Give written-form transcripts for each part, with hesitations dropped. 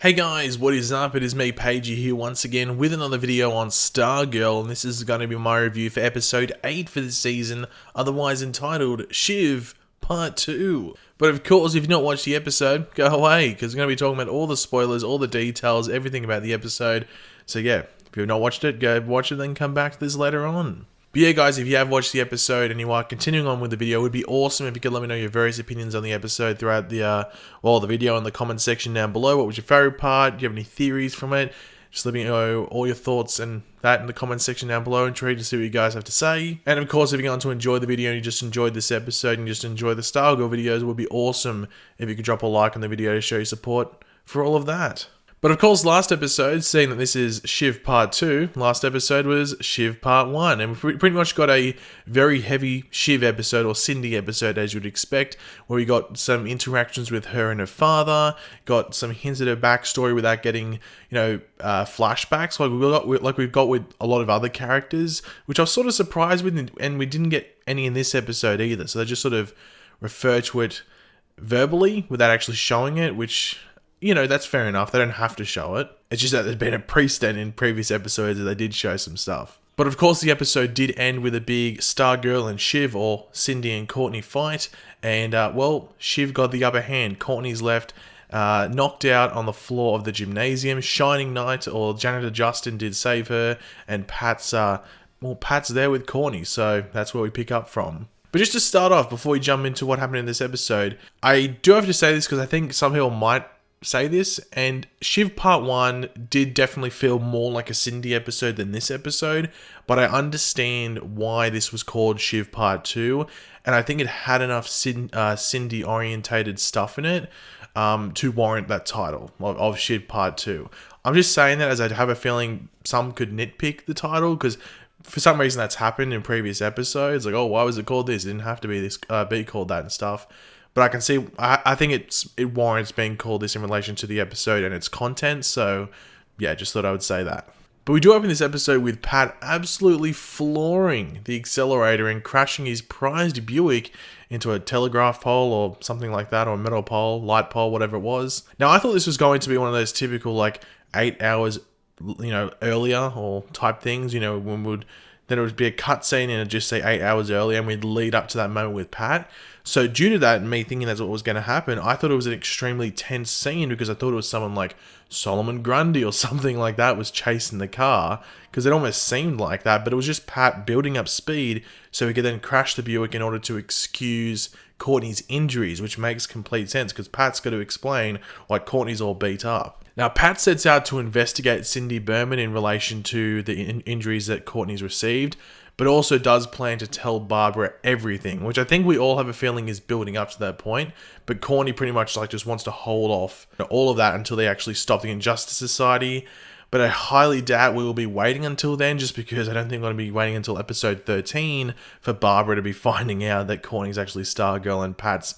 Hey guys, what is up? It is me, Pagey, here once again with another video on Stargirl, and this is going to be my review for episode 8 for this season, otherwise entitled Shiv Part 2. But of course, if you've not watched the episode, go away, because we're going to be talking about all the spoilers, all the details, everything about the episode. So yeah, if you've not watched it, go watch it, then come back to this later on. But yeah guys, if you have watched the episode and you are continuing on with the video, it would be awesome if you could let me know your various opinions on the episode throughout the video in the comment section down below. What was your favourite part? Do you have any theories from it? Just let me know all your thoughts and that in the comment section down below. Intrigued to see what you guys have to say. And of course, if you're going to enjoy the video and you just enjoyed this episode and you just enjoy the Stargirl videos, it would be awesome if you could drop a like on the video to show your support for all of that. But of course, last episode, seeing that this is Shiv Part 2, last episode was Shiv Part 1. And we pretty much got a very heavy Shiv episode, or Cindy episode, as you'd expect, where we got some interactions with her and her father, got some hints at her backstory without getting, flashbacks like we've got with a lot of other characters, which I was sort of surprised with, and we didn't get any in this episode either. So they just sort of refer to it verbally without actually showing it, which, that's fair enough. They don't have to show it. It's just that there's been a precedent in previous episodes that they did show some stuff. But of course, the episode did end with a big Stargirl and Shiv, or Cindy and Courtney, fight. And, Shiv got the upper hand. Courtney's left knocked out on the floor of the gymnasium. Shining Knight, or Janitor Justin, did save her. And Pat's there with Courtney. So that's where we pick up from. But just to start off, before we jump into what happened in this episode, I do have to say this because I think some people might say this, and Shiv Part 1 did definitely feel more like a Cindy episode than this episode, but I understand why this was called Shiv Part 2, and I think it had enough Cindy-orientated stuff in it to warrant that title of Shiv Part 2. I'm just saying that as I have a feeling some could nitpick the title, because for some reason that's happened in previous episodes, like, oh, why was it called this? It didn't have to be this, be called that and stuff. But I can see, I think it warrants being called this in relation to the episode and its content. So, yeah, just thought I would say that. But we do open this episode with Pat absolutely flooring the accelerator and crashing his prized Buick into a telegraph pole or something like that, or a metal pole, light pole, whatever it was. Now, I thought this was going to be one of those typical, 8 hours, earlier or type things, then it would be a cutscene and it'd just say 8 hours earlier, and we'd lead up to that moment with Pat. So due to that, and me thinking that's what was going to happen, I thought it was an extremely tense scene, because I thought it was someone like Solomon Grundy or something like that was chasing the car, because it almost seemed like that, but it was just Pat building up speed so he could then crash the Buick in order to excuse Courtney's injuries, which makes complete sense, because Pat's got to explain why Courtney's all beat up. Now, Pat sets out to investigate Cindy Berman in relation to the injuries that Courtney's received, but also does plan to tell Barbara everything, which I think we all have a feeling is building up to that point. But Courtney pretty much just wants to hold off all of that until they actually stop the Injustice Society. But I highly doubt we will be waiting until then, just because I don't think we're going to be waiting until episode 13 for Barbara to be finding out that Courtney's actually Stargirl and Pat's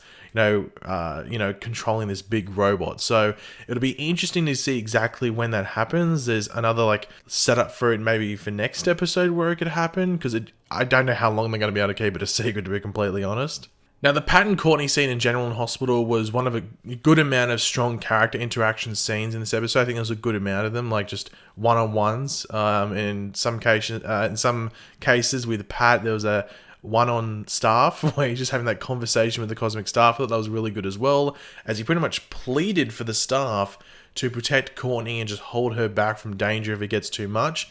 controlling this big robot. So it'll be interesting to see exactly when that happens. There's another setup for it maybe for next episode where it could happen, because I don't know how long they're going to be able to keep it a secret, to be completely honest. Now, the Pat and Courtney scene in general in hospital was one of a good amount of strong character interaction scenes in this episode. I think there was a good amount of them, just one-on-ones. In some cases with Pat, there was a one on staff where he's just having that conversation with the cosmic staff. I thought that was really good as well, as he pretty much pleaded for the staff to protect Courtney and just hold her back from danger if it gets too much.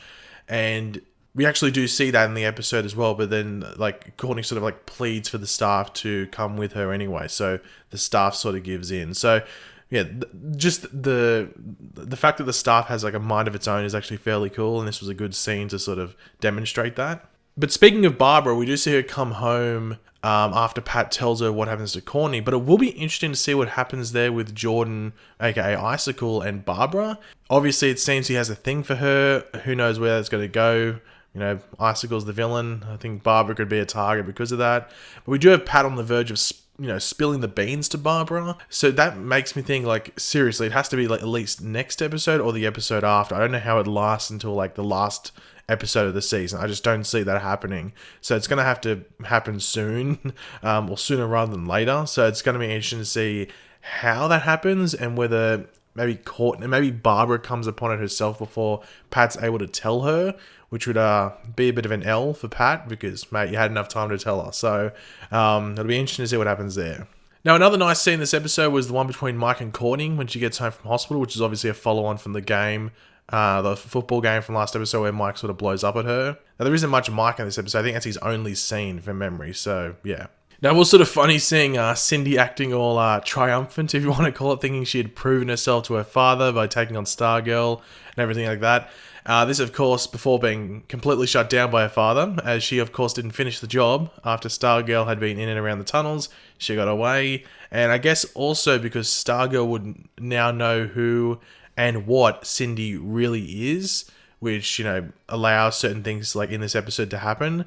And we actually do see that in the episode as well, but then Courtney sort of pleads for the staff to come with her anyway, so the staff sort of gives in. So yeah, just the fact that the staff has a mind of its own is actually fairly cool, and this was a good scene to sort of demonstrate that. But speaking of Barbara, we do see her come home after Pat tells her what happens to Courtney, but it will be interesting to see what happens there with Jordan, aka Icicle, and Barbara. Obviously, it seems he has a thing for her. Who knows where that's going to go? Icicle's the villain. I think Barbara could be a target because of that. But we do have Pat on the verge of spilling the beans to Barbara. So that makes me think, seriously, it has to be at least next episode or the episode after. I don't know how it lasts until the last episode of the season. I just don't see that happening. So it's going to have to happen soon, or sooner rather than later. So it's going to be interesting to see how that happens, and whether maybe Barbara comes upon it herself before Pat's able to tell her, which would be a bit of an L for Pat because, mate, you had enough time to tell her. So it'll be interesting to see what happens there. Now, another nice scene in this episode was the one between Mike and Courtney when she gets home from hospital, which is obviously a follow-on from the game, the football game from last episode where Mike sort of blows up at her. Now, there isn't much Mike in this episode. I think that's his only scene from memory, so yeah. Now, it was sort of funny seeing Cindy acting all triumphant, if you want to call it, thinking she had proven herself to her father by taking on Stargirl and everything like that. This, of course, before being completely shut down by her father, as she, of course, didn't finish the job after Stargirl had been in and around the tunnels. She got away, and I guess also because Stargirl would now know who and what Cindy really is, which, you know, allows certain things like in this episode to happen.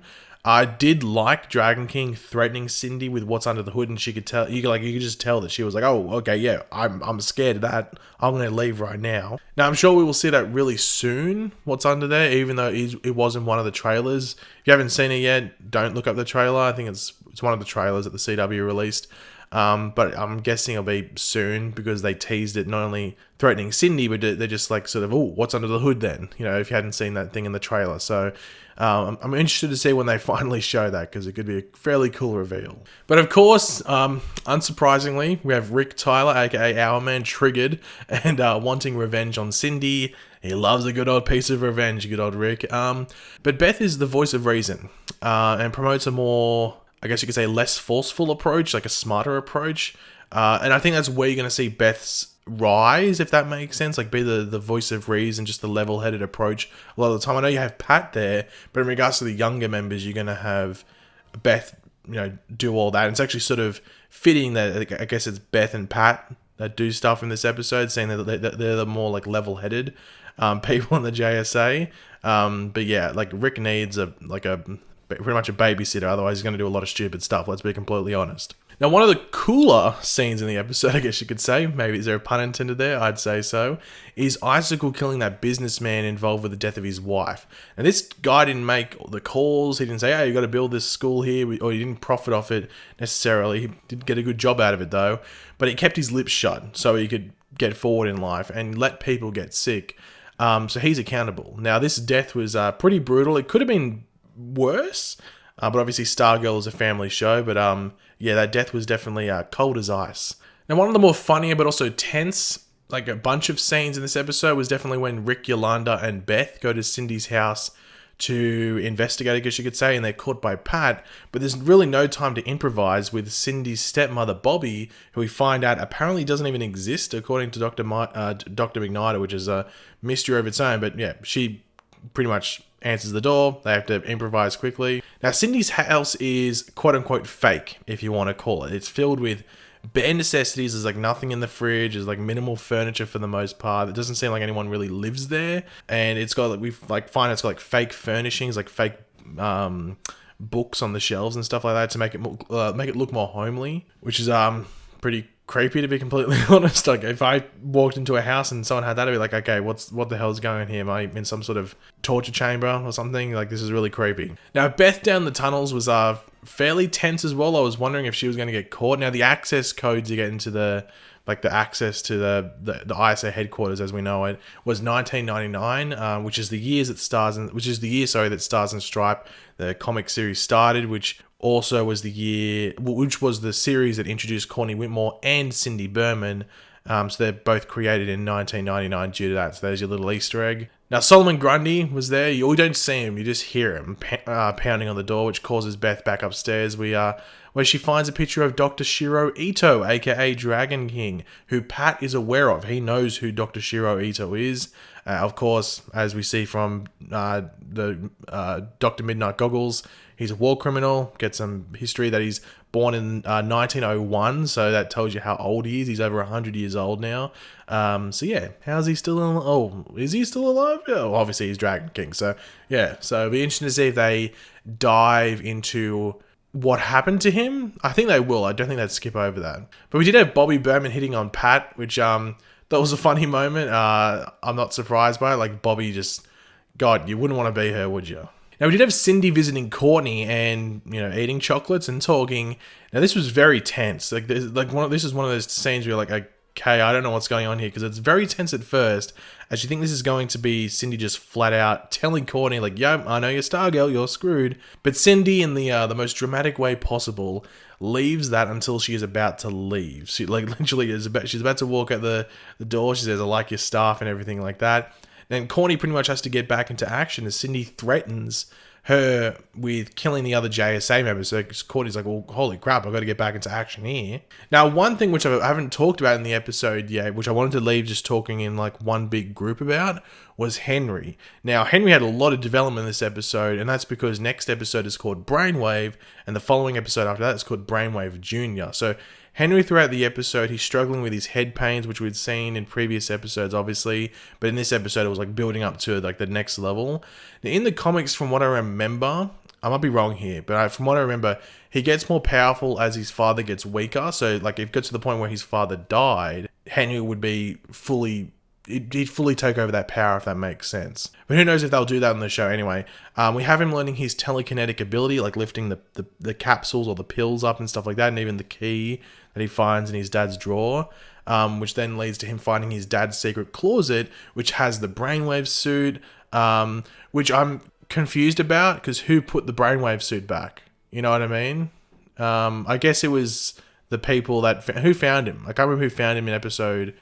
I did like Dragon King threatening Cindy with what's under the hood, and she could tell you could just tell that she was like, "Oh, okay, yeah, I'm scared of that. I'm gonna leave right now." Now I'm sure we will see that really soon. What's under there, even though it was in one of the trailers. If you haven't seen it yet, don't look up the trailer. I think it's one of the trailers that the CW released. But I'm guessing it'll be soon because they teased it not only threatening Cindy, but they're just like sort of, oh, what's under the hood then? You know, if you hadn't seen that thing in the trailer. So I'm interested to see when they finally show that because it could be a fairly cool reveal. But of course, unsurprisingly, we have Rick Tyler, aka Hourman, triggered and wanting revenge on Cindy. He loves a good old piece of revenge, good old Rick. But Beth is the voice of reason and promotes a more, I guess you could say, less forceful approach, like a smarter approach. And I think that's where you're going to see Beth's rise, if that makes sense, like be the voice of reason, just the level-headed approach a lot of the time. I know you have Pat there, but in regards to the younger members, you're going to have Beth, you know, do all that. And it's actually sort of fitting that I guess it's Beth and Pat that do stuff in this episode, saying that they're the more like level-headed people in the JSA. But yeah, like Rick needs pretty much a babysitter, otherwise he's going to do a lot of stupid stuff, let's be completely honest. Now, one of the cooler scenes in the episode, I guess you could say, maybe is there a pun intended there? I'd say so, is Icicle killing that businessman involved with the death of his wife. And this guy didn't make the calls, he didn't say, hey, you got to build this school here, or he didn't profit off it necessarily. He did get a good job out of it though, but he kept his lips shut so he could get forward in life and let people get sick. So he's accountable. Now, this death was pretty brutal. It could have been worse, but obviously Stargirl is a family show, but yeah, that death was definitely cold as ice. Now, one of the more funnier but also tense, like a bunch of scenes in this episode was definitely when Rick, Yolanda, and Beth go to Cindy's house to investigate, I guess you could say, and they're caught by Pat, but there's really no time to improvise with Cindy's stepmother, Bobby, who we find out apparently doesn't even exist, according to Dr. McNider, which is a mystery of its own, but yeah, she pretty much answers the door. They have to improvise quickly. Now, Cindy's house is quote-unquote fake, if you want to call it. It's filled with bare necessities. There's like nothing in the fridge. There's like minimal furniture for the most part. It doesn't seem like anyone really lives there. And it's got like find it's got like fake furnishings, like fake books on the shelves and stuff like that to make it look more homely, which is pretty creepy, to be completely honest. Like, if I walked into a house and someone had that, I'd be like, okay, what the hell's going on here? Am I in some sort of torture chamber or something? Like, this is really creepy. Now, Beth down the tunnels was fairly tense as well. I was wondering if she was going to get caught. Now, the access code to get into the access to the ISA headquarters as we know it was 1999, which is the year that Stars and Stripe, the comic series, started, which also was the year, which was the series that introduced Courtney Whitmore and Cindy Berman. So they're both created in 1999 due to that. So there's your little Easter egg. Now, Solomon Grundy was there. You don't see him, you just hear him pounding on the door, which causes Beth back upstairs. Where she finds a picture of Dr. Shiro Ito, aka Dragon King, who Pat is aware of. He knows who Dr. Shiro Ito is. Of course, as we see from the Dr. Midnight Goggles, he's a war criminal. Get some history that he's born in 1901, so that tells you how old he is. He's over 100 years old now. So yeah, how's he still alive? Oh, is he still alive? Yeah, well, obviously he's Dragon King. So yeah, so it'll be interesting to see if they dive into what happened to him. I think they will. I don't think they'd skip over that. But we did have Bobby Berman hitting on Pat, which that was a funny moment. I'm not surprised by it. Like, Bobby just, God, you wouldn't want to be her, would you? Now, we did have Cindy visiting Courtney and, you know, eating chocolates and talking. Now, this was very tense. This is one of those scenes where you're like, okay, I don't know what's going on here, because it's very tense at first, as you think this is going to be Cindy just flat out telling Courtney, like, yo, I know you're Stargirl, you're screwed. But Cindy, in the most dramatic way possible, leaves that until she is about to leave. She, like, literally she's about to walk out the door. She says, I like your staff and everything like that. Then Courtney pretty much has to get back into action as Cindy threatens her with killing the other JSA members. So Courtney's like, well, holy crap, I've got to get back into action here. Now, one thing which I haven't talked about in the episode yet, which I wanted to leave just talking in like one big group about, was Henry. Now, Henry had a lot of development in this episode, and that's because next episode is called Brainwave, and the following episode after that is called Brainwave Jr. So Henry, throughout the episode, he's struggling with his head pains, which we'd seen in previous episodes, obviously. But in this episode, it was like building up to like the next level. Now, in the comics, from what I remember, I might be wrong here, but from what I remember, he gets more powerful as his father gets weaker. So, like, if it gets to the point where his father died, Henry would be he'd fully take over that power, if that makes sense. But who knows if they'll do that in the show anyway. We have him learning his telekinetic ability, like lifting the capsules or the pills up and stuff like that, and even the key that he finds in his dad's drawer, which then leads to him finding his dad's secret closet, which has the Brainwave suit, which I'm confused about, because who put the Brainwave suit back? You know what I mean? I guess it was the people who found him. I can't remember who found him in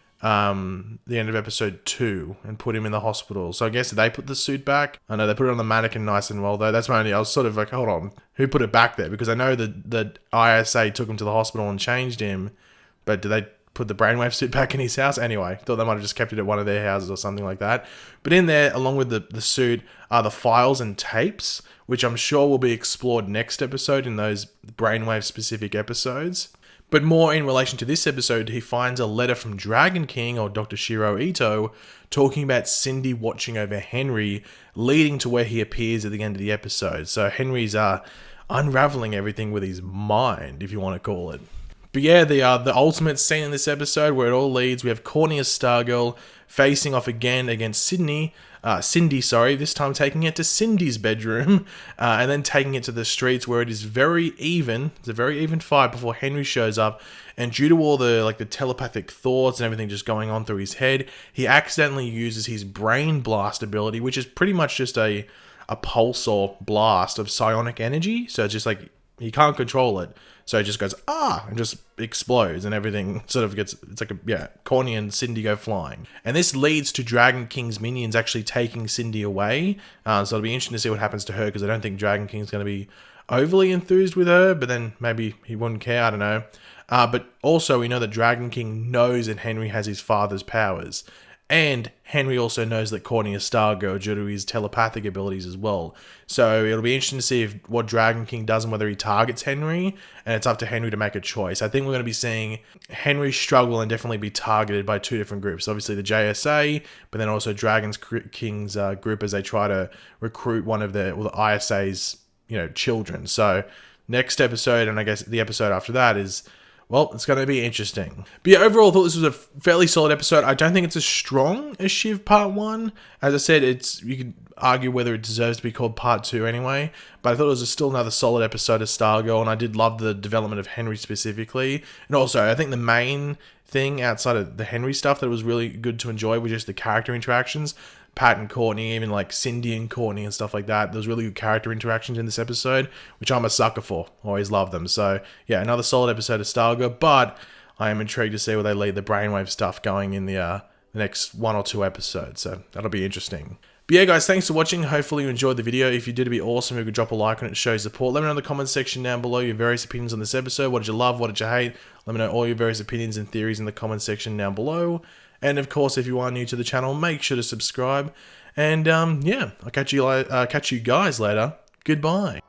the end of episode 2 and put him in the hospital. So I guess they put the suit back. I know they put it on the mannequin nice and well, though. That's my only, I was sort of like, hold on, who put it back there? Because I know that ISA took him to the hospital and changed him, but did they put the Brainwave suit back in his house? Anyway, thought they might have just kept it at one of their houses or something like that. But in there, along with the suit, are the files and tapes, which I'm sure will be explored next episode in those Brainwave specific episodes. But more in relation to this episode, he finds a letter from Dragon King, or Dr. Shiro Ito, talking about Cindy watching over Henry, leading to where he appears at the end of the episode. So Henry's unraveling everything with his mind, if you want to call it. But yeah, the ultimate scene in this episode, where it all leads, we have Courtney as Stargirl facing off again against Cindy, this time taking it to Cindy's bedroom, and then taking it to the streets, where it is very even. It's a very even fight before Henry shows up, and due to all the telepathic thoughts and everything just going on through his head, he accidentally uses his brain blast ability, which is pretty much just a pulse or blast of psionic energy. So it's just like, he can't control it. So it just goes, and just explodes, and everything sort of gets, it's like Courtney and Cindy go flying. And this leads to Dragon King's minions actually taking Cindy away. So it'll be interesting to see what happens to her, because I don't think Dragon King's going to be overly enthused with her, but then maybe he wouldn't care, I don't know. But also we know that Dragon King knows that Henry has his father's powers. And Henry also knows that Courtney is Stargirl due to his telepathic abilities as well. So it'll be interesting to see what Dragon King does and whether he targets Henry. And it's up to Henry to make a choice. I think we're going to be seeing Henry struggle and definitely be targeted by two different groups. Obviously the JSA, but then also Dragon King's group, as they try to recruit one of the ISA's children. So next episode, and I guess the episode after that, is, well, it's going to be interesting. But yeah, overall, I thought this was a fairly solid episode. I don't think it's as strong as Shiv Part 1. As I said, you could argue whether it deserves to be called Part 2 anyway. But I thought it was still another solid episode of Stargirl, and I did love the development of Henry specifically. And also, I think the main thing outside of the Henry stuff that was really good to enjoy was just the character interactions. Pat and Courtney, even like Cindy and Courtney and stuff like that. There's really good character interactions in this episode, which I'm a sucker for. Always love them. So yeah, another solid episode of Stargirl, but I am intrigued to see where they lead the Brainwave stuff going in the next 1 or 2 episodes. So that'll be interesting. But yeah, guys, thanks for watching. Hopefully you enjoyed the video. If you did, it'd be awesome if you could drop a like on it to show support. Let me know in the comments section down below your various opinions on this episode. What did you love? What did you hate? Let me know all your various opinions and theories in the comments section down below. And of course, if you are new to the channel, make sure to subscribe. And yeah, I'll catch you guys later. Goodbye.